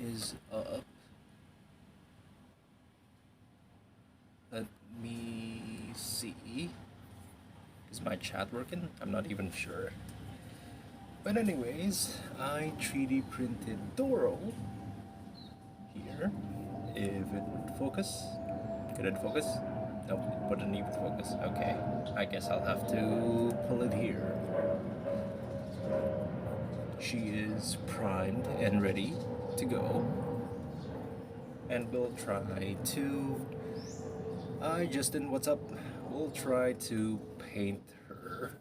is up. Let me see. Is my chat working? I'm not even sure. But anyways, I 3D printed Doro here. If it would focus. Could it focus? Nope, it wouldn't even focus. Okay, I guess I'll have to pull it here. She is primed and ready to go. And we'll try to... Hi Justin, what's up? We'll try to paint her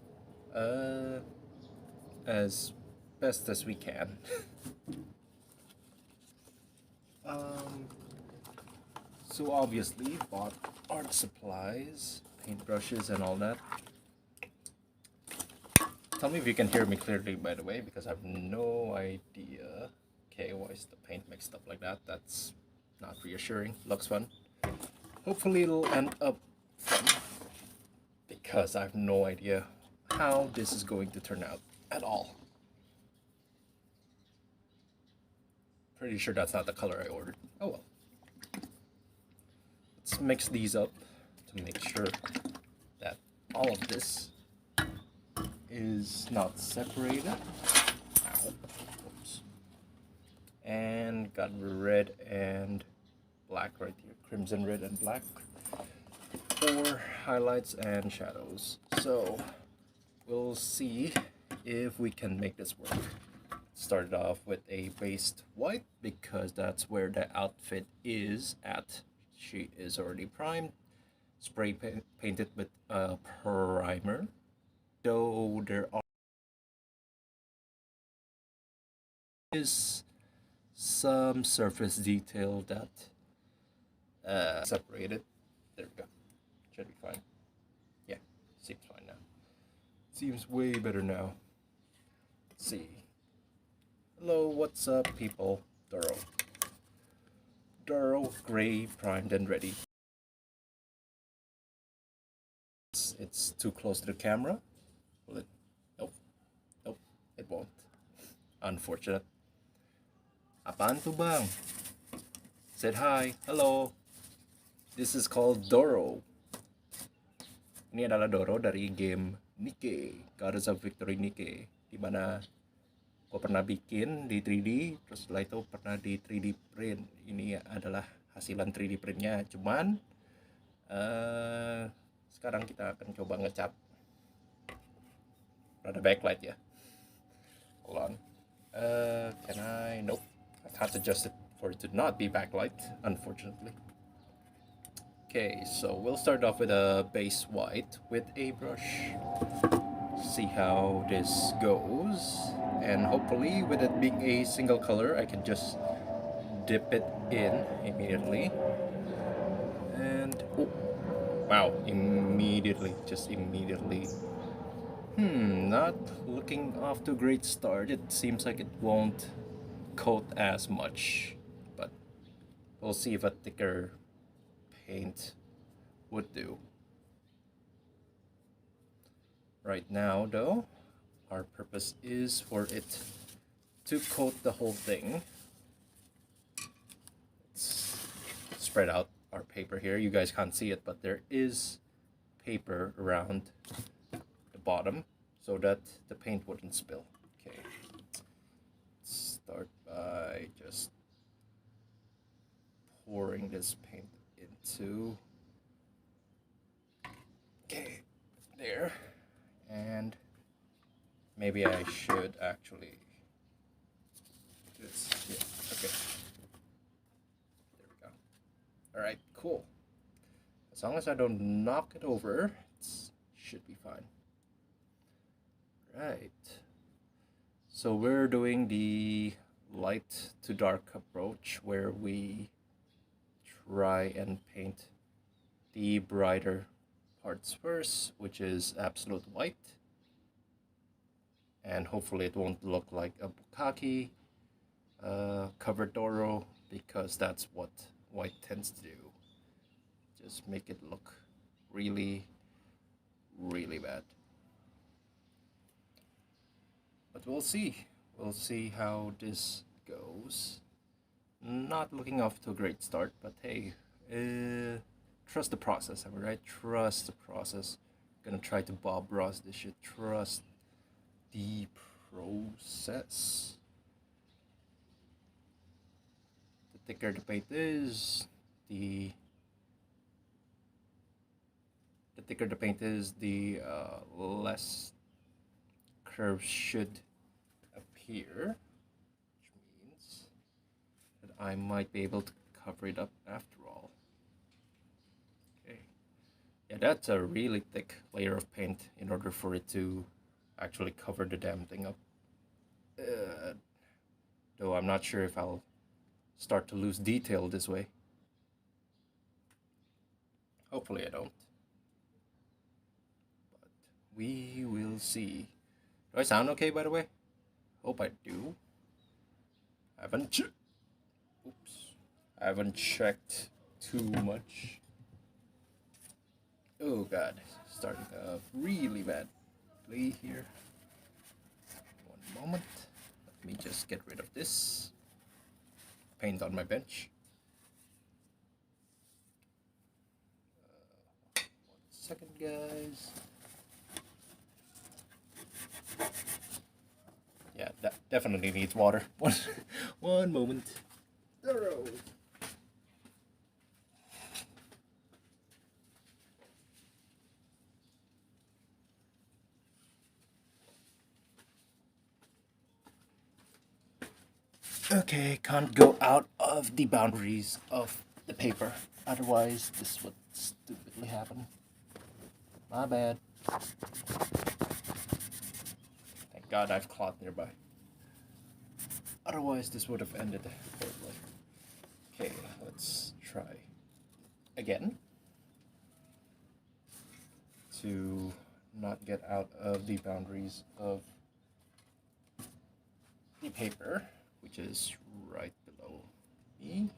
as best as we can. um, so obviously bought art supplies, paintbrushes and all that. Tell me if you can hear me clearly, by the way, because I have no idea. Okay, why is the paint mixed up like that? That's not reassuring. Looks fun. Hopefully it'll end up fun, because I have no idea how this is going to turn out at all. Pretty sure that's not the color I ordered. Oh well. Let's mix these up to make sure that all of this is not separated. Ow. Oops. And got red and black right here. Crimson, red, and black for highlights and shadows. So we'll see if we can make this work. Started off with a based white because that's where the outfit is at. She is already primed. Spray painted with a primer. Though there is some surface detail that separated. There we go. Should be fine. Yeah, seems fine now. Seems way better now. Let's see. Hello, what's up, people? Doro. Doro, gray, primed, and ready. It's too close to the camera. Will it? Nope. Nope, it won't. Unfortunate. Apaan to bang? Said hi. Hello. This is called Doro. Ini adalah Doro dari game Nike, Goddess of Victory Nike, dimana gue pernah bikin di 3D, terus setelah itu pernah di 3D print. Ini adalah hasilan 3D printnya, cuman sekarang kita akan coba ngecat. Ada backlight ya. Hold on. Can I? Nope. I have to adjust it for it to not be backlight, unfortunately. Okay, so we'll start off with a base white with a brush. See how this goes. And hopefully, with it being a single color, I can just dip it in immediately. And, oh, wow, immediately, just immediately. Not looking off to a great start. It seems like it won't coat as much, but we'll see if a thicker paint would do. Right now, though, our purpose is for it to coat the whole thing. Let's spread out our paper here. You guys can't see it, but there is paper around the bottom so that the paint wouldn't spill. Okay, let's start by just pouring this paint into, okay, there. And maybe I should actually do this. Yeah, okay. There we go. All right, cool. As long as I don't knock it over, it should be fine. Right. So we're doing the light to dark approach where we try and paint the brighter parts first, which is absolute white. And hopefully it won't look like a bukkake covered Doro, because that's what white tends to do. Just make it look really, really bad. But we'll see. We'll see how this goes. Not looking off to a great start, but hey, trust the process, am I right? Trust the process. Gonna try to Bob Ross this shit. Trust the process. The thicker the paint is, the thicker the paint is, the less curves should appear, which means that I might be able to cover it up after all. Okay. Yeah, that's a really thick layer of paint in order for it to actually cover the damn thing up. Though I'm not sure if I'll start to lose detail this way. Hopefully I don't. But we will see. Do I sound okay, by the way? Hope I do. I haven't I haven't checked too much. Oh god, starting really bad. Play here. One moment. Let me just get rid of this paint on my bench. 1 second, guys. Yeah, that definitely needs water. One moment. Thorough. Okay, can't go out of the boundaries of the paper. Otherwise, this would stupidly happen. My bad. Thank God I've cloth nearby. Otherwise, this would have ended horribly. Okay, let's try again to not get out of the boundaries of the paper, which is right below me,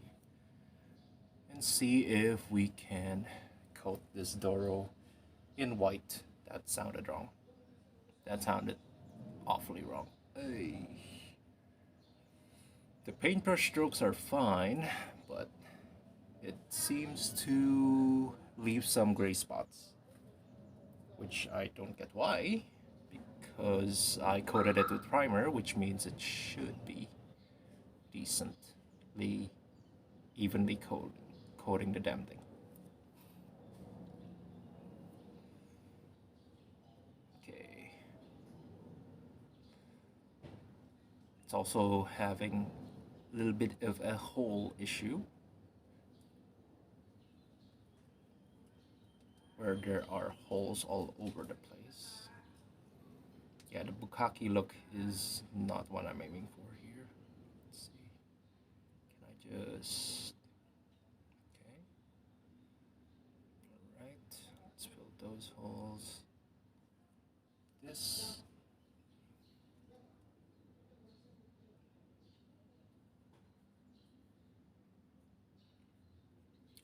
and see if we can coat this Doro in white. That sounded wrong. That sounded awfully wrong. Hey. The paintbrush strokes are fine, but it seems to leave some gray spots, which I don't get why, because I coated it with primer, which means it should be decently evenly coating the damn thing. Okay. It's also having a little bit of a hole issue, where there are holes all over the place. Yeah, the bukkake look is not what I'm aiming for here. Let's see. Can I just... Okay. Alright, let's fill those holes. This.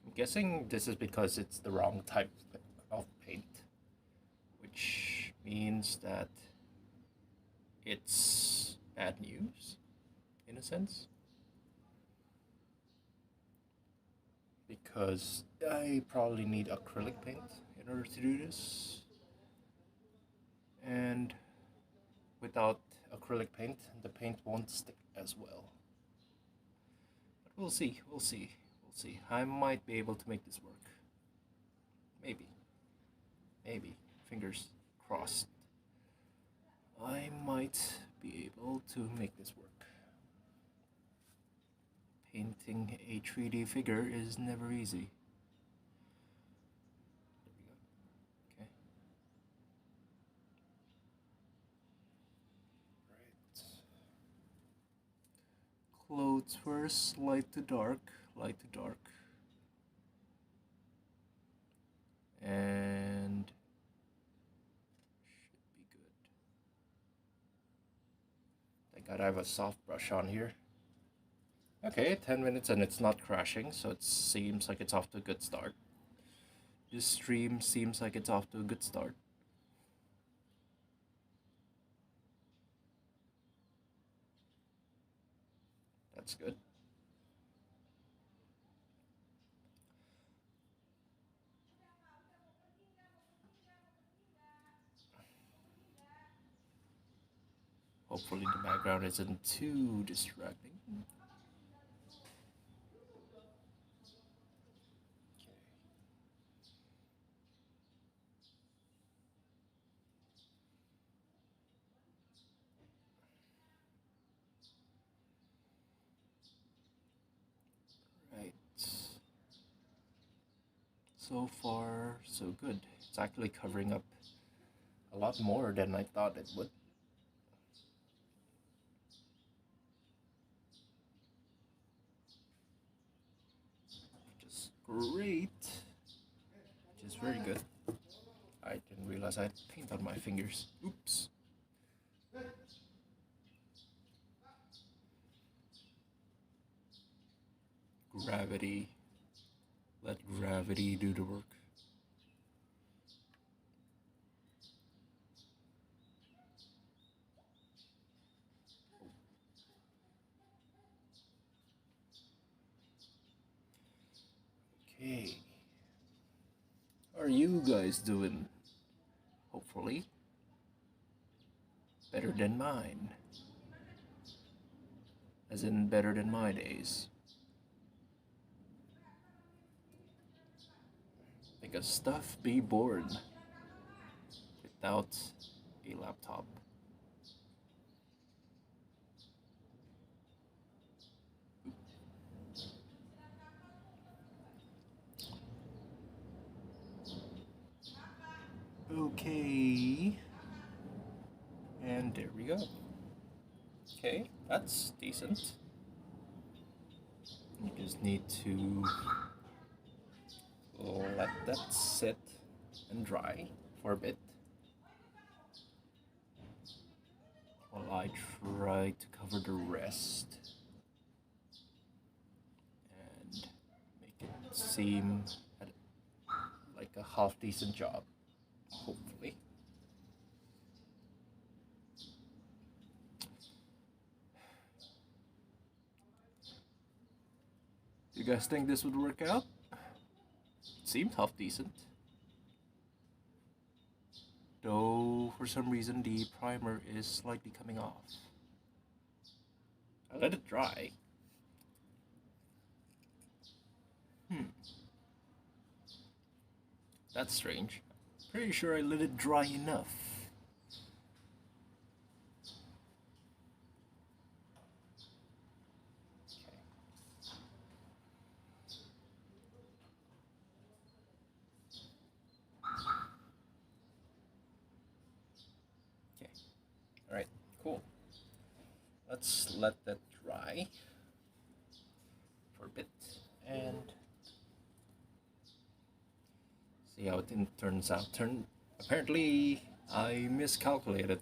I'm guessing this is because it's the wrong type of paint, which means that it's bad news, in a sense. Because I probably need acrylic paint in order to do this. And without acrylic paint, the paint won't stick as well. But we'll see, we'll see, we'll see. I might be able to make this work. Maybe. Maybe. Fingers crossed. I might be able to make this work. Painting a 3D figure is never easy. There we go. Okay. Right. Clothes first, light to dark, light to dark. And should be good. Thank God I have a soft brush on here. Okay, 10 minutes and it's not crashing, so it seems like it's off to a good start. This stream seems like it's off to a good start. That's good. Hopefully the background isn't too distracting. Right. So far, so good. It's actually covering up a lot more than I thought it would. Which is great. Which is very good. I didn't realize I had paint on my fingers. Oops. Gravity. Let gravity do the work. Okay. How are you guys doing? Hopefully. Better than mine. As in, better than my days. Because stuff be bored without a laptop. Okay. And there we go. Okay, that's decent. You just need to let that sit and dry for a bit while I try to cover the rest and make it seem like a half decent job, hopefully. You guys think this would work out? It seemed half decent. Though, for some reason, the primer is slightly coming off. I let it dry. That's strange. Pretty sure I let it dry enough. Okay. Alright, cool. Let's let that dry for a bit and see how it turns out. Apparently, I miscalculated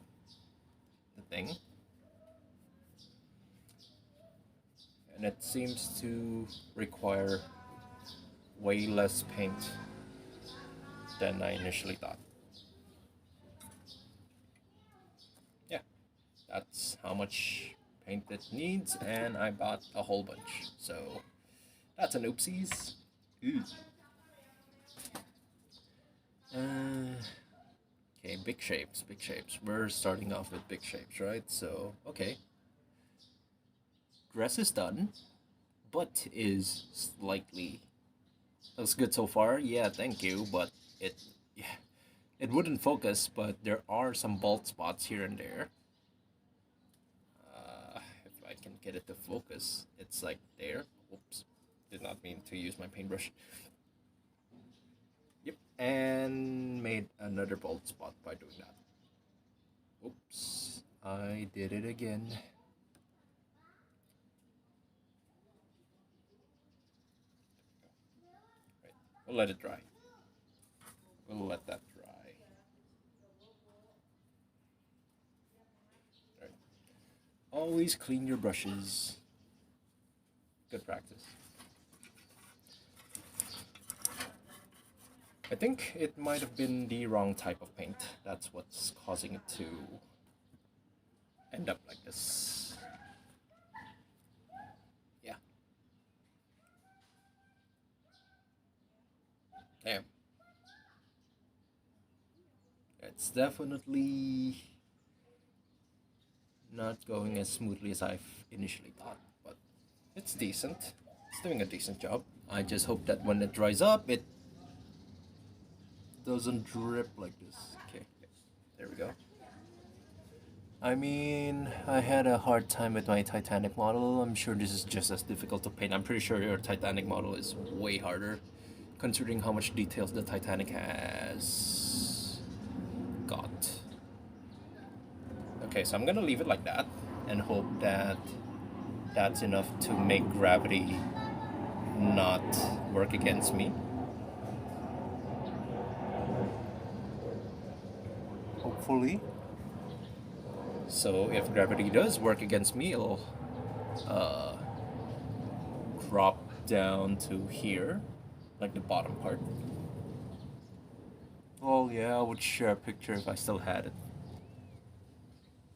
the thing, and it seems to require way less paint than I initially thought. Yeah, that's how much paint it needs, and I bought a whole bunch, so that's an oopsies. Okay, big shapes, big shapes. We're starting off with big shapes, right? So, okay. Dress is done. Butt is slightly... Looks good so far. Yeah, thank you, but it wouldn't focus, but there are some bald spots here and there. If I can get it to focus, it's like there. Oops, did not mean to use my paintbrush. Yep, and made another bald spot by doing that. Oops, I did it again. Right, we'll let it dry. We'll let that dry. Right. Always clean your brushes. Good practice. I think it might have been the wrong type of paint. That's what's causing it to end up like this. Yeah. Damn. It's definitely not going as smoothly as I initially thought, but it's decent. It's doing a decent job. I just hope that when it dries up, it doesn't drip like this. Okay, there we go. I mean, I had a hard time with my Titanic model. I'm sure this is just as difficult to paint. I'm pretty sure your Titanic model is way harder, considering how much details the Titanic has got. Okay, so I'm gonna leave it like that and hope that that's enough to make gravity not work against me. Hopefully. So if gravity does work against me, it'll drop down to here, like the bottom part. Oh yeah, I would share a picture if I still had it.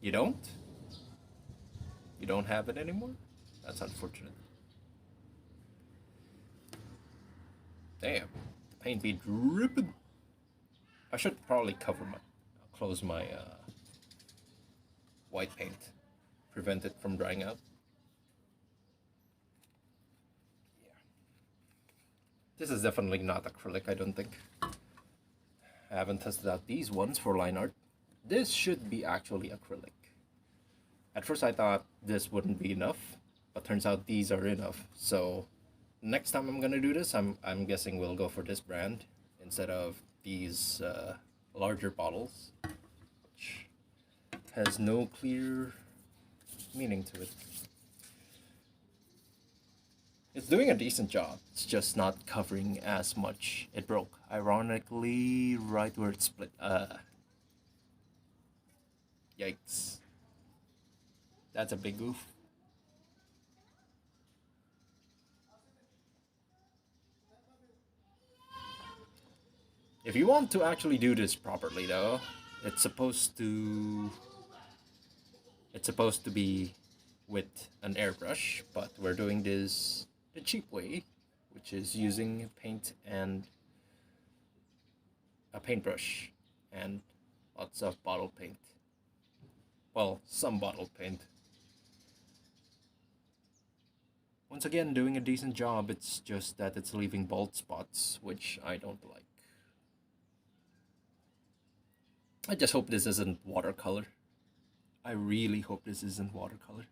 You don't? You don't have it anymore? That's unfortunate. Damn, the paint be dripping. I should probably close my white paint, prevent it from drying out. Yeah. This is definitely not acrylic, I don't think. I haven't tested out these ones for line art. This should be actually acrylic. At first I thought this wouldn't be enough, but turns out these are enough. So next time I'm gonna do this, I'm guessing we'll go for this brand instead of these larger bottles, which has no clear meaning to it. It's doing a decent job. It's just not covering as much. It broke, ironically, right where it split. Yikes. That's a big goof. If you want to actually do this properly though, it's supposed to be with an airbrush, but we're doing this the cheap way, which is using paint and a paintbrush and lots of bottle paint. Well, some bottle paint. Once again, doing a decent job, it's just that it's leaving bald spots, which I don't like. I just hope this isn't watercolor. I really hope this isn't watercolor.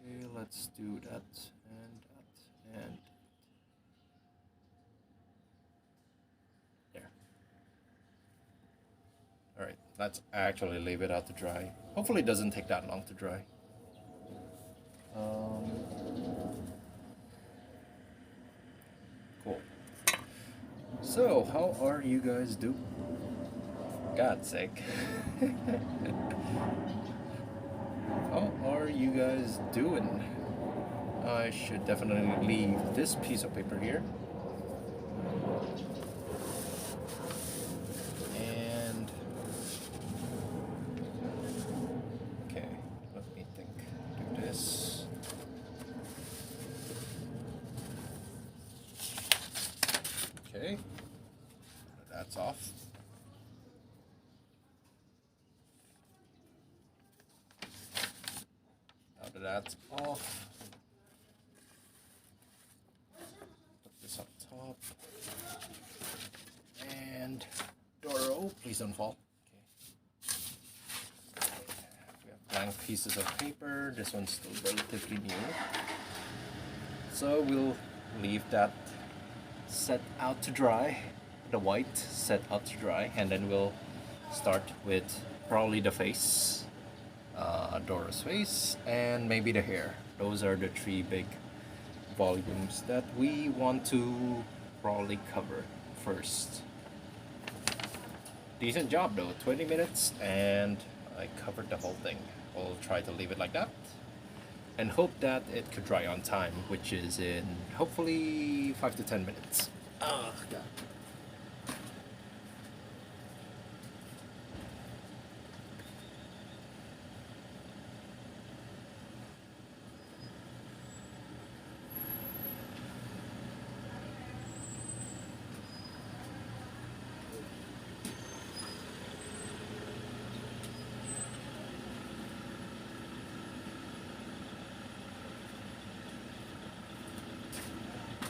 Okay, let's do that and that and there. Alright, let's actually leave it out to dry. Hopefully it doesn't take that long to dry. Cool. So, how are you guys doing? God's sake. How are you guys doing? I should definitely leave this piece of paper here. And okay, let me think. Do this. Okay, that's off. Now that that's off, put this up top. And Doro, please don't fall. Okay. We have blank pieces of paper. This one's still relatively new. So we'll leave that set out to dry. The white set out to dry, and then we'll start with probably the face, Dora's face, and maybe the hair. Those are the three big volumes that we want to probably cover first. Decent job though, 20 minutes, and I covered the whole thing. We'll try to leave it like that and hope that it could dry on time, which is in hopefully 5 to 10 minutes. Oh, God.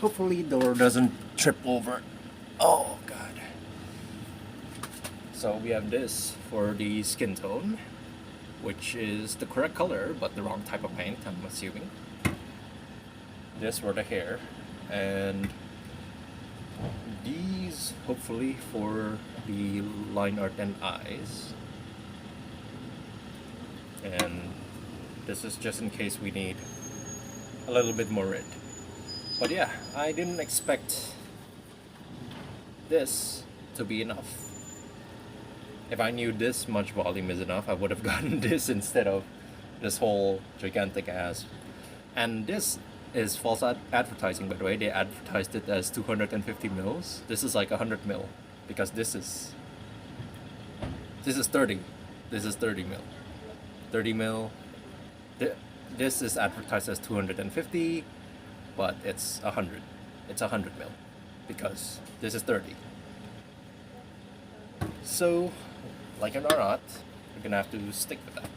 Hopefully door doesn't trip over. Oh god. So we have this for the skin tone, which is the correct color but the wrong type of paint, I'm assuming. This for the hair, and these hopefully for the line art and eyes. And this is just in case we need a little bit more red. But yeah, I didn't expect this to be enough. If I knew this much volume is enough, I would have gotten this instead of this whole gigantic ass. And this is false advertising, by the way. They advertised it as 250 mils. This is like 100 mil, because this is 30. This is 30 mil. 30 mil. This is advertised as 250, but it's 100. It's 100 mil, because this is 30. So, like it or not, we're gonna have to stick with that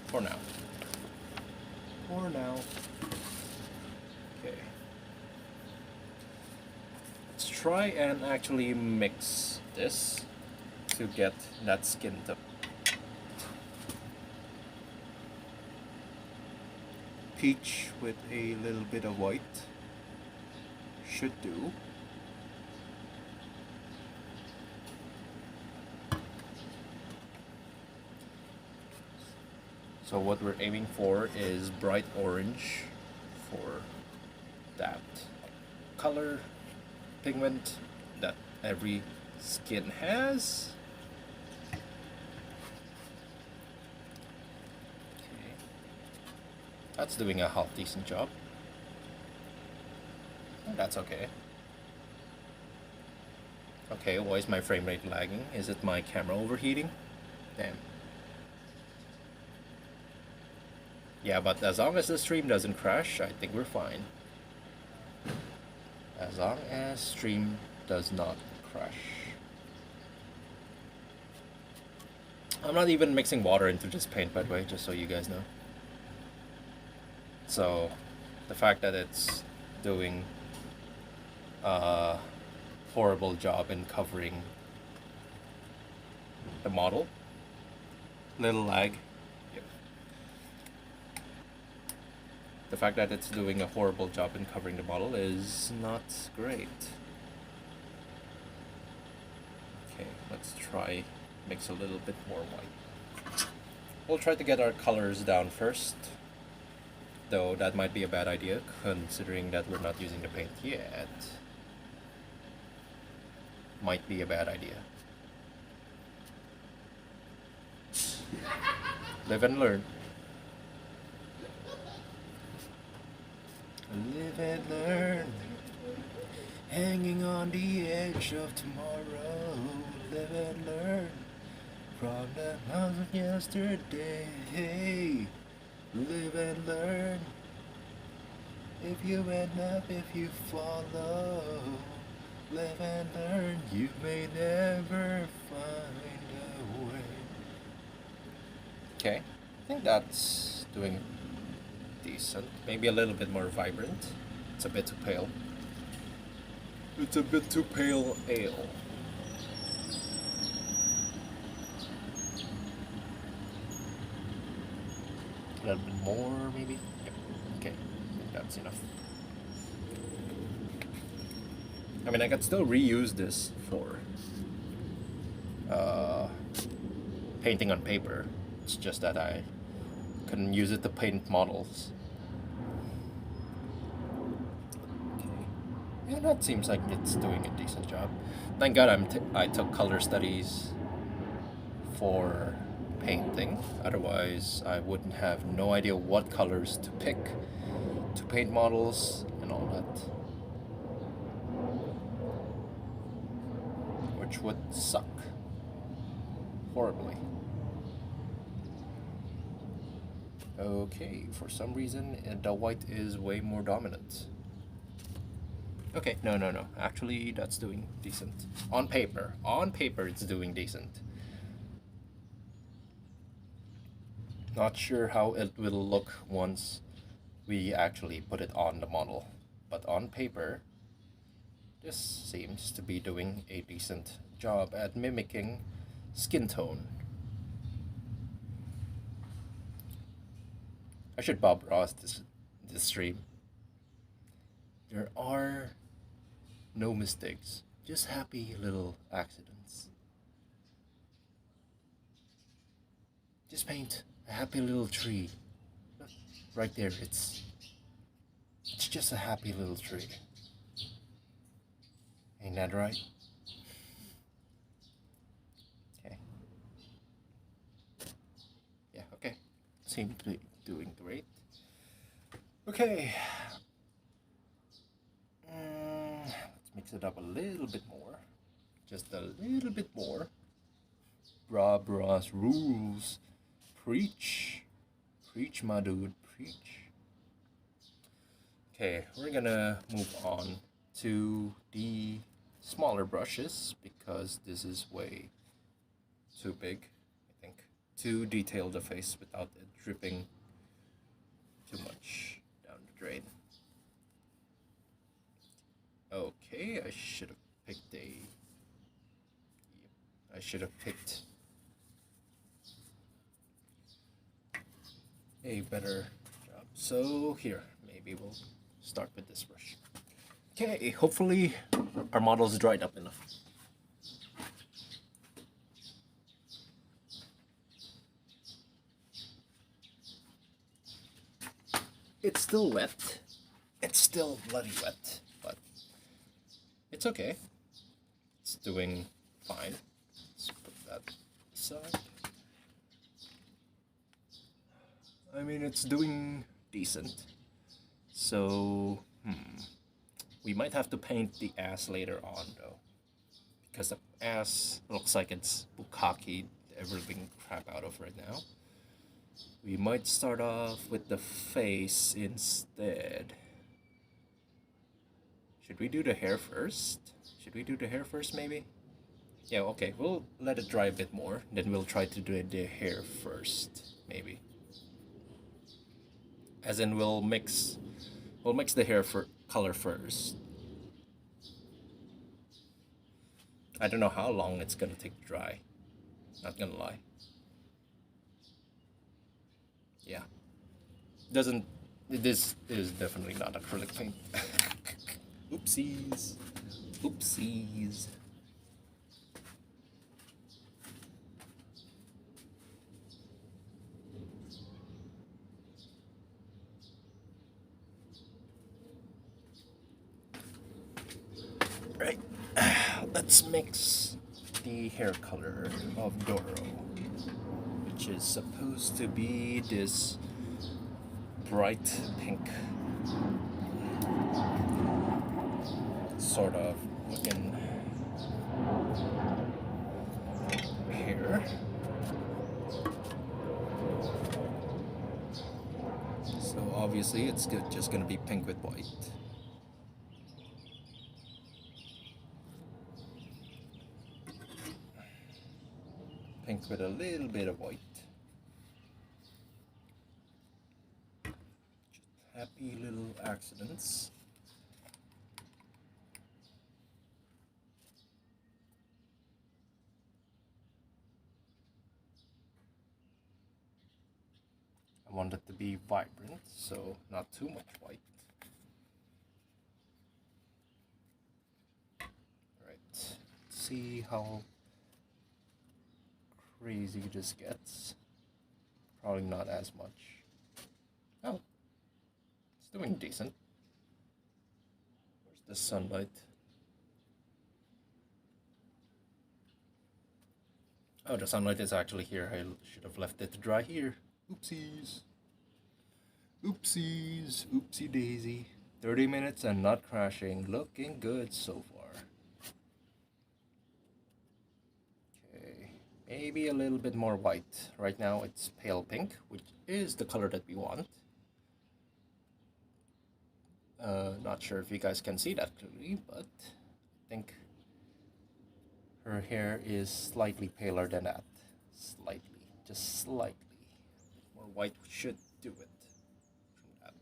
for now. For now. Okay. Let's try and actually mix this to get that skin tone. Peach with a little bit of white should do. So what we're aiming for is bright orange for that color pigment that every skin has. Okay. That's doing a half decent job. That's okay. Okay, why is my frame rate lagging? Is it my camera overheating? Damn. Yeah, but as long as the stream doesn't crash, I think we're fine. As long as stream does not crash. I'm not even mixing water into this paint, by the way, just so you guys know. So, the fact that it's doing a horrible job in covering the model. Little lag. The fact that it's doing a horrible job in covering the model is not great. Okay, let's try mix a little bit more white. We'll try to get our colors down first, though that might be a bad idea considering that we're not using the paint yet. Might be a bad idea. Live and learn. Live and learn, hanging on the edge of tomorrow. Live and learn from the house of yesterday. Live and learn. If you end up, if you follow. Live and learn, you may never find a way. Okay, I think that's doing decent. Maybe a little bit more vibrant. It's a bit too pale. It's a bit too pale ale. A little bit more, maybe? Yep. Okay, I think that's enough. I mean, I could still reuse this for painting on paper. It's just that I couldn't use it to paint models. Okay. Yeah, that seems like it's doing a decent job. Thank God I took color studies for painting. Otherwise, I wouldn't have no idea what colors to pick to paint models and all that. Which would suck horribly. Okay, for some reason the white is way more dominant. Okay, no. Actually, that's doing decent. On paper. On paper, it's doing decent. Not sure how it will look once we actually put it on the model. But on paper, this seems to be doing a decent job at mimicking skin tone. I should Bob Ross this stream. There are no mistakes, just happy little accidents. Just paint a happy little tree. Look, right there, it's just a happy little tree. Ain't that right? Okay. Yeah, okay. Seems to be doing great. Okay. Let's mix it up a little bit more. Just a little bit more. Bob Ross rules. Preach. Preach, my dude. Preach. Okay, we're gonna move on to the smaller brushes because this is way too big, I think, to detail the face without it dripping too much down the drain. Okay, I should have picked a better job. So here, maybe we'll start with this brush. Okay, hopefully our model's dried up enough. It's still wet. It's still bloody wet, but it's okay. It's doing fine. Let's put that aside. I mean, it's doing decent. So, we might have to paint the ass later on, though. Because the ass looks like it's bukkake everything crap out of right now. We might start off with the face instead. Should we do the hair first? Maybe? Yeah, okay, we'll let it dry a bit more, then we'll try to do the hair first, maybe. As in, we'll mix the hair for color first. I don't know how long it's gonna take to dry. Not gonna lie. Yeah. This is definitely not acrylic paint. Oopsies. Oopsies. Right. Let's mix the hair color of Doro, which is supposed to be this bright pink sort of looking hair. So obviously it's just gonna be pink with white. Pink with a little bit of white. Just happy little accidents. I want it to be vibrant, so not too much white. Right, let's see how crazy this gets. Probably not as much. Oh, it's doing decent. Where's the sunlight? Oh, the sunlight is actually here. I should have left it to dry here. Oopsies. Oopsies. Oopsie daisy. 30 minutes and not crashing. Looking good so far. Okay. Maybe a little bit more white. Right now it's pale pink, which is the color that we want. Not sure if you guys can see that clearly, but I think her hair is slightly paler than that. Slightly. Just slightly. More white should do it. From that.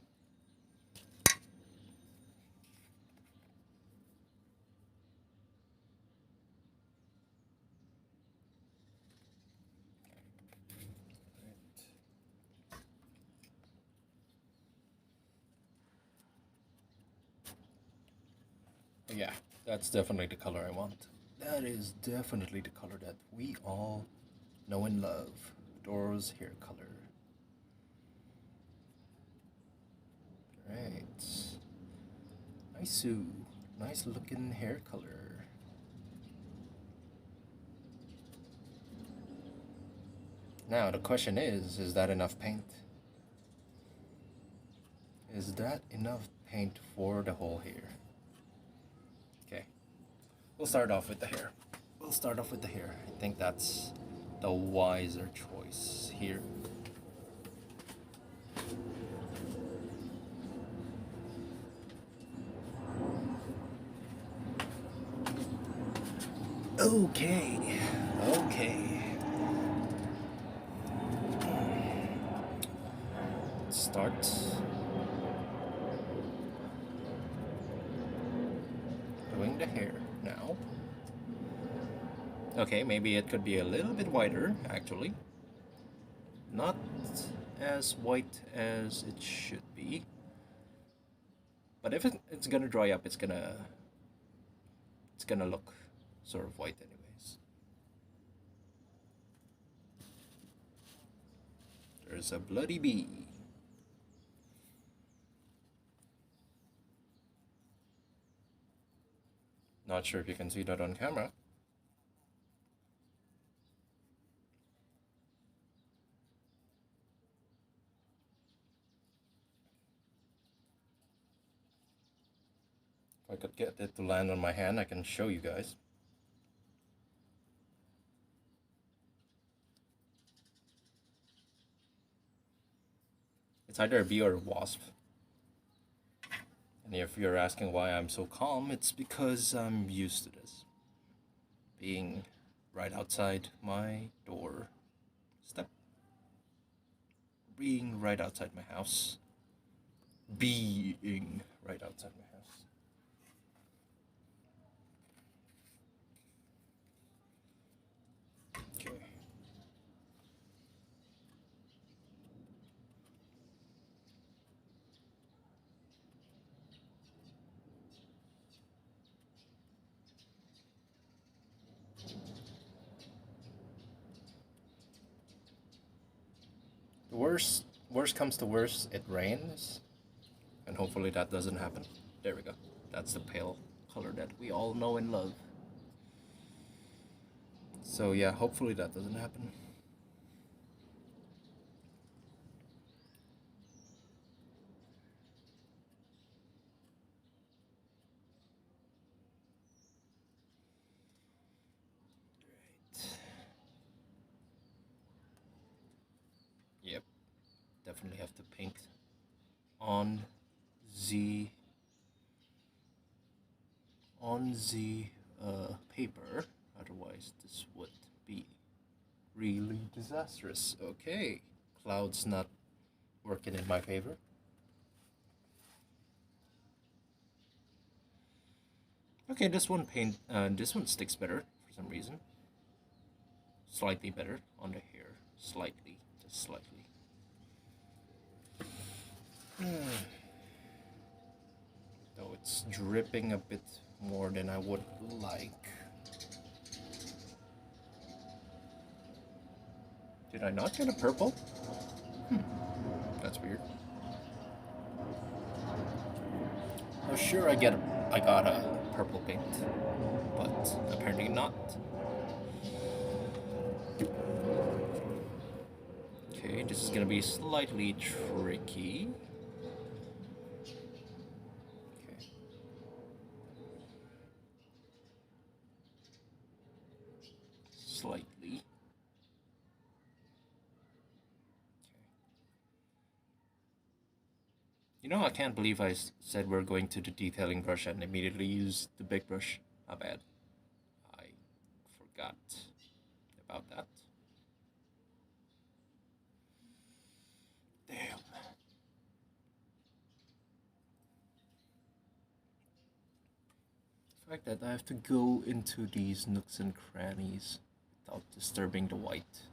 Yeah, that's definitely the color I want. That is definitely the color that we all know and love. Doro's hair color. Right. Nice Sue. Nice looking hair color. Now the question is that enough paint? Is that enough paint for the whole hair? Okay. We'll start off with the hair. I think that's the wiser choice here. Okay. Let's start doing the hair now. Okay, maybe it could be a little bit whiter, actually. Not as white as it should be. But if it's gonna dry up, it's gonna look sort of white anyways. There's a bloody bee. Not sure if you can see that on camera. If I could get it to land on my hand, I can show you guys. It's either a bee or a wasp. And if you're asking why I'm so calm, it's because I'm used to this. Being right outside my door step. Being right outside my house. Being right outside my house. Okay. The worst comes to worst, it rains. And hopefully that doesn't happen. There we go. That's the pale color that we all know and love. So yeah, hopefully that doesn't happen. Yep, definitely have to paint on the paper, otherwise this would be really disastrous. Okay, cloud's not working in my favor. Okay, this one sticks better for some reason. Slightly better on the hair, slightly, just slightly. Though it's dripping a bit more than I would like. Did I not get a purple? That's weird. Oh, sure, I got a purple paint, but apparently not. Okay, this is gonna be slightly tricky. Okay. Slightly. Okay. You know, I can't believe I said we're going to the detailing brush and immediately used the big brush. My bad. I forgot about that. Damn. The fact that I have to go into these nooks and crannies without disturbing the white.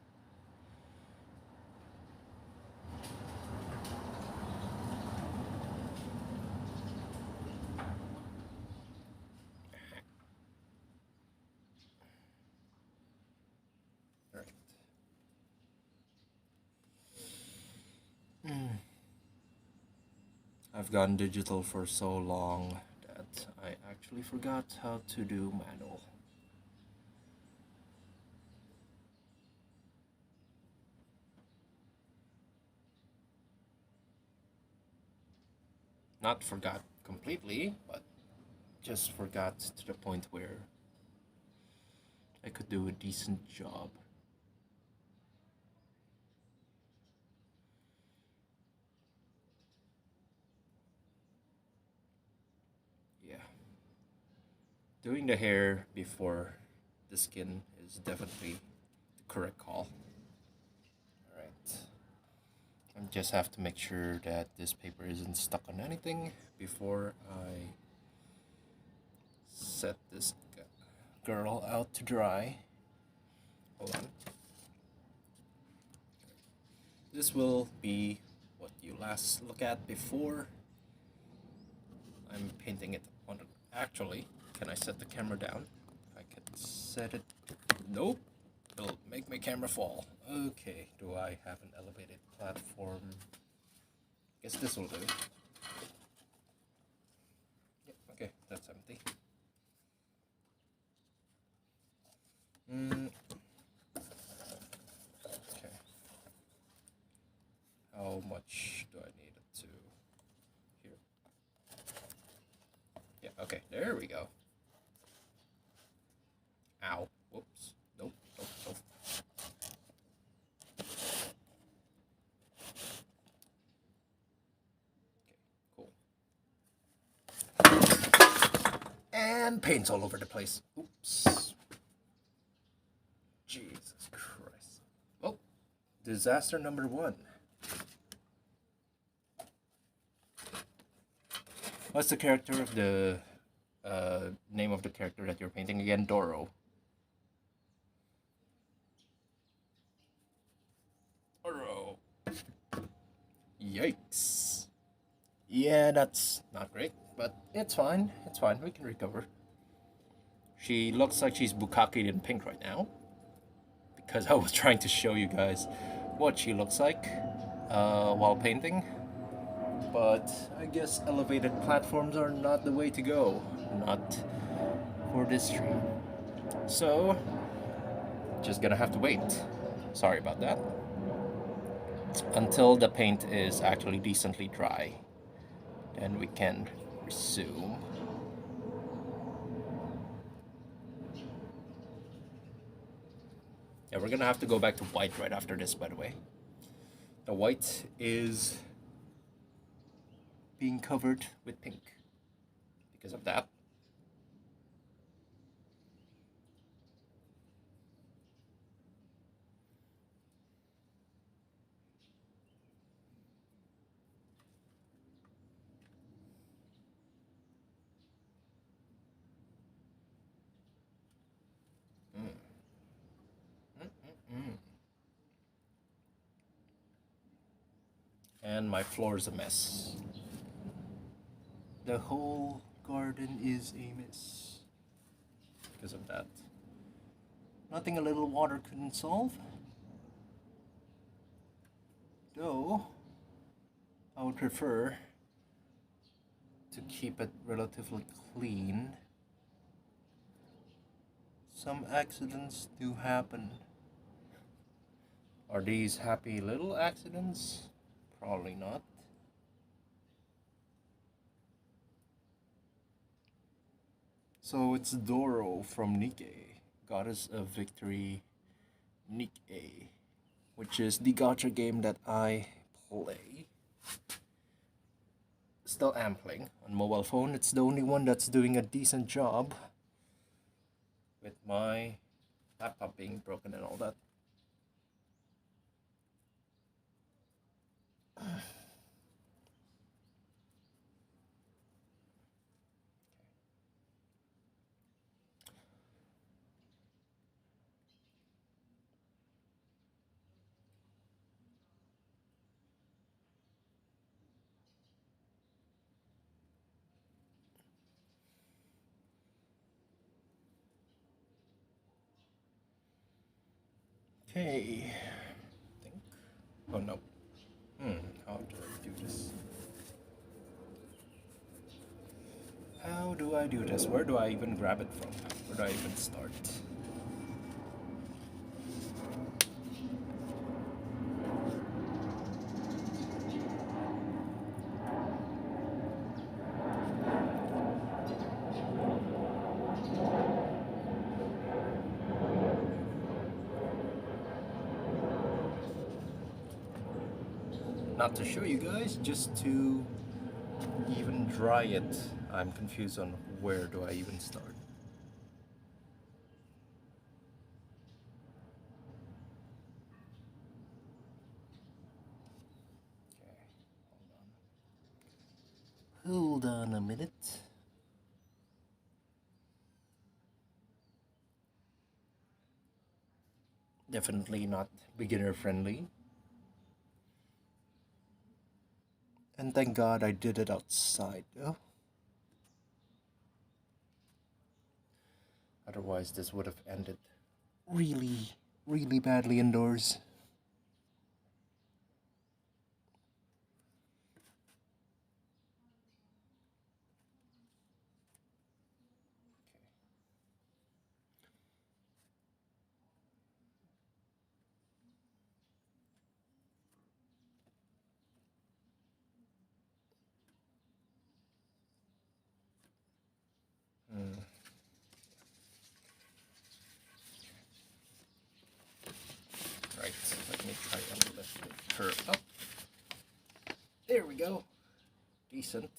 I've gone digital for so long that I actually forgot how to do manual. Not forgot completely, but just forgot to the point where I could do a decent job. Yeah. Doing the hair before the skin is definitely the correct call. Alright. I just have to make sure that this paper isn't stuck on anything before I set this girl out to dry. Hold on. This will be what you last look at before I'm painting it on. Actually, can I set the camera down? I could set it. Nope. It'll make my camera fall. Okay. Do I have an elevated platform? Guess this will do. Yep. Okay. That's empty. Okay. How much do I need it to? Here. Yeah. Okay. There we go. Ow. Whoops. Nope. Nope. Nope. And paint's all over the place. Oops. Jesus Christ. Oh, disaster number 1. What's the character of the name of the character that you're painting again? Doro. Doro. Yikes. Yeah, that's not great, but it's fine. It's fine. We can recover. She looks like she's bukakied in pink right now, because I was trying to show you guys what she looks like while painting. But I guess elevated platforms are not the way to go. Not for this stream. So, just gonna have to wait. Sorry about that. Until the paint is actually decently dry. Then we can resume. Yeah, we're gonna have to go back to white right after this, by the way. The white is being covered with pink because of that. And my floor is a mess. The whole garden is a mess because of that. Nothing a little water couldn't solve. Though, I would prefer to keep it relatively clean. Some accidents do happen. Are these happy little accidents? Probably not. So it's Doro from Nikkei, Goddess of Victory Nikkei, which is the gacha game that I play. Still am playing on mobile phone. It's the only one that's doing a decent job with my laptop being broken and all that. Okay. I think. Oh no. How do I do this? how do I do this? Where do I even grab it from? Where do I even start? Not to show you guys, just to even dry it. I'm confused on where do I even start. Okay, hold on a minute. Definitely not beginner friendly. And thank God I did it outside, though. Otherwise, this would have ended really, really badly indoors. Hmm. Right, let me try and lift her up. There we go. Decent.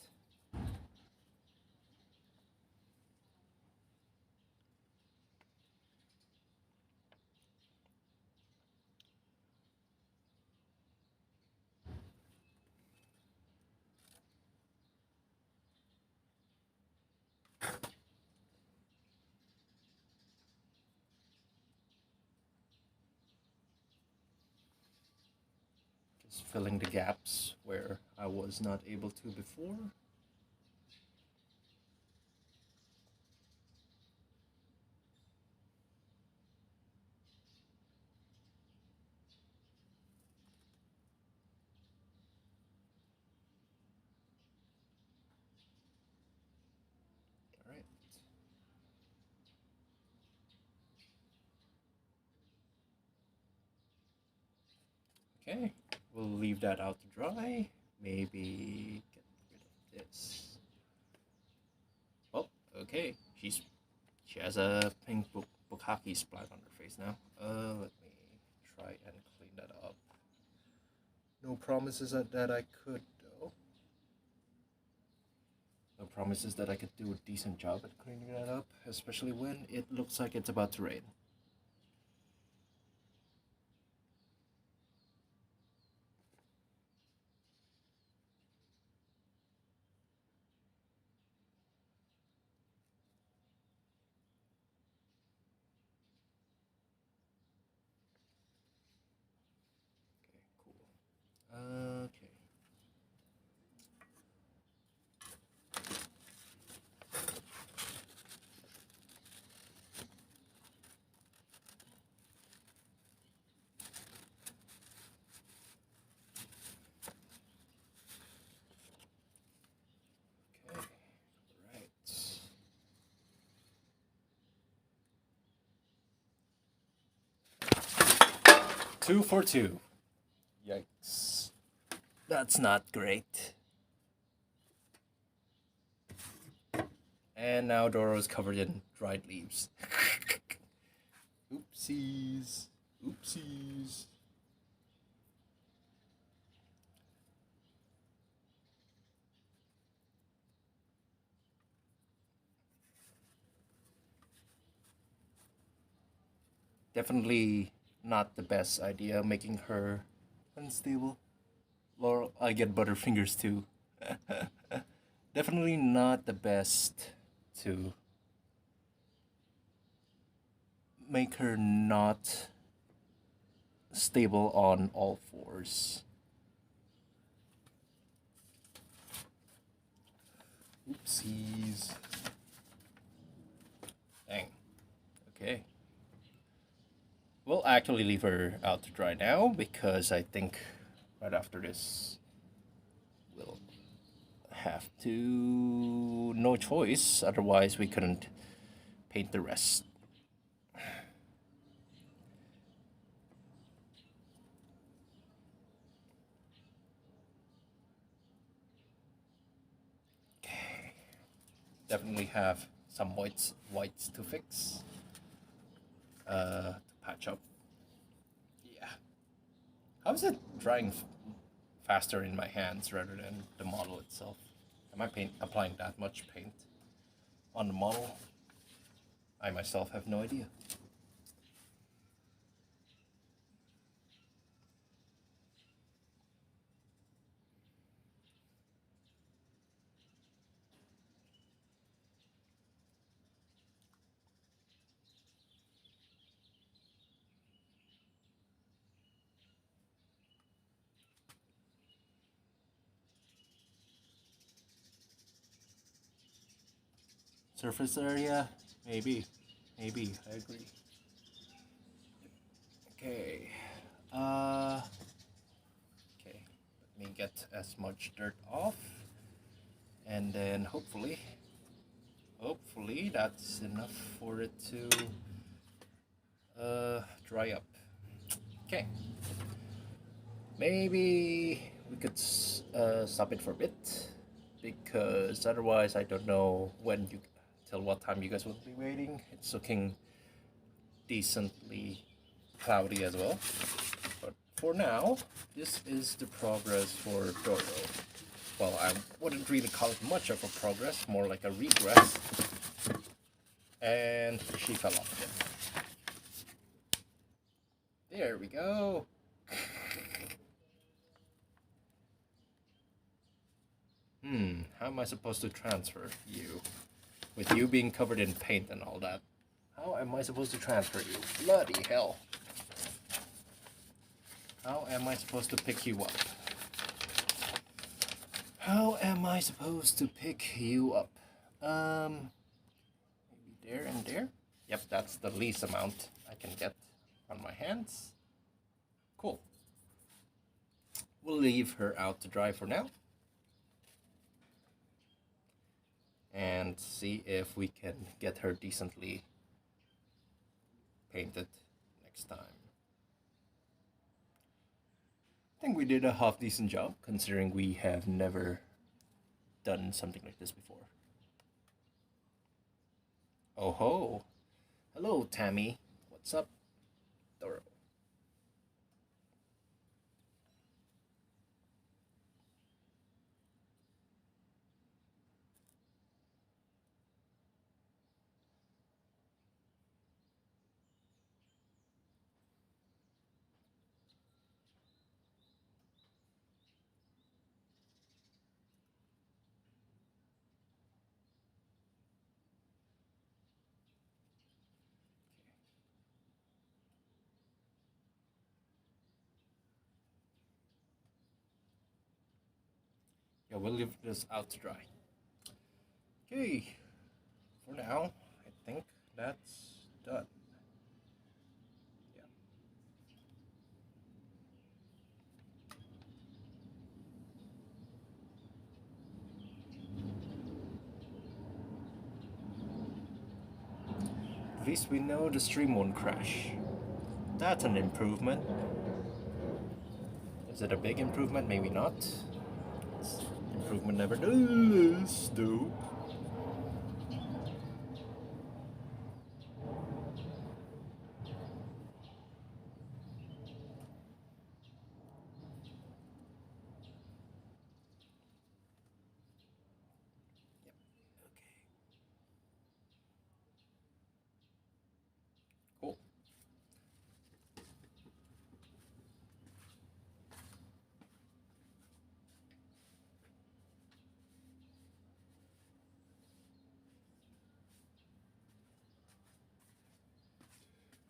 Just filling the gaps where I was not able to before. Alright. Okay, we'll leave that out to dry. Maybe get rid of this. Oh, okay. She has a pink bukkake splat on her face now. Let me try and clean that up. No promises that I could, though. No promises that I could do a decent job at cleaning that up, especially when it looks like it's about to rain. Okay, cool. Okay. Okay. Right. 2 for 2. Yikes. That's not great. And now Doro's covered in dried leaves. Oopsies. Oopsies. Definitely not the best idea making her unstable. Laurel, I get butterfingers too. Definitely not the best to make her not stable on all fours. Oopsies. Dang. Okay. We'll actually leave her out to dry now because I think right after this we'll have to... no choice, otherwise we couldn't paint the rest. Okay. Definitely have some whites to fix. To patch up. Yeah. How is it drying faster in my hands rather than the model itself? Am I applying that much paint on the model? I myself have no idea. Surface area, maybe, I agree. Okay, okay, let me get as much dirt off, and then hopefully that's enough for it to dry up. Okay, maybe we could stop it for a bit, because otherwise I don't know till what time you guys will be waiting. It's looking decently cloudy as well. But for now, this is the progress for Doro. Well, I wouldn't really call it much of a progress, more like a regress. And she fell off. There we go. How am I supposed to transfer you? With you being covered in paint and all that. How am I supposed to transfer you? Bloody hell. How am I supposed to pick you up? How am I supposed to pick you up? Maybe there and there? Yep, that's the least amount I can get on my hands. Cool. We'll leave her out to dry for now. And see if we can get her decently painted next time. I think we did a half decent job considering we have never done something like this before. Oh ho! Hello, Tammy. What's up, Doro? Yeah, we'll leave this out to dry. Okay, for now, I think that's done. Yeah. At least we know the stream won't crash. That's an improvement. Is it a big improvement? Maybe not. Improvement never does, though. Cool.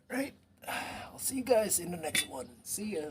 Right. I'll see you guys in the next one. See ya.